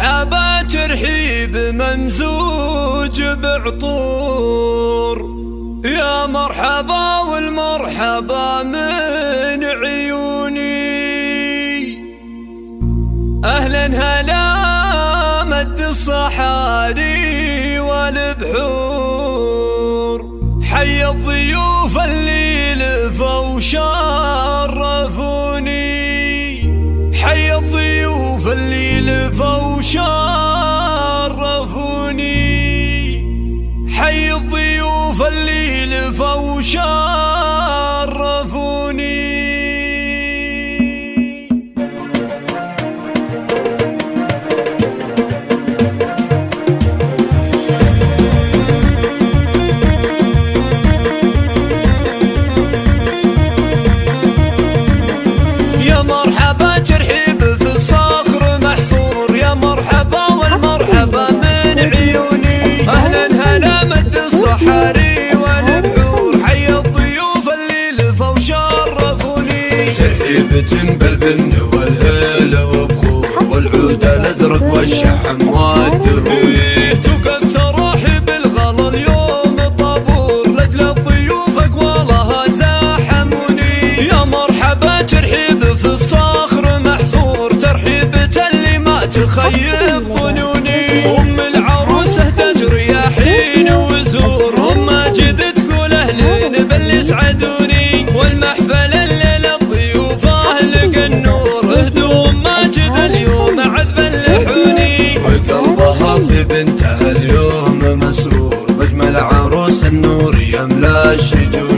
مرحبا ترحيب ممزوج بعطور، يا مرحبا والمرحبا من عيوني. أهلا هلا مد الصحاري والبحور، حي الضيوف اللي لفوا شرفوني، حي الضيوف اللي لفوا شرفوني، حي الضيوف اللي لفوا شرفوني. يا مرحبا ترحيب في الصخر محفور، يا مرحبا والمرحبا من عيوني. أهلا هلا مد الصحاري والبحور، حي الضيوف اللي لفوا شرفوني. ترحيب تنبل بالن والهيل وبخور، والعود الازرق والشحم والدرويش. تكسر رحب الغلا اليوم الطابور، لاجل ضيوفك والله زاحموني. يا مرحبا ترحيب في الصخر محفور، ترحيبة اللي ما تخيب ظنوني. أم العروسة تجري حين وزور، أم ماجد تقول أهلين بل يسعدوني. والمحفل الليلة الضيوف أهل النور، اهدوا أم ماجد اليوم عذب اللحوني. وقلبها في بنتها اليوم مسرور، بجمل عروس النور يملا الشجون.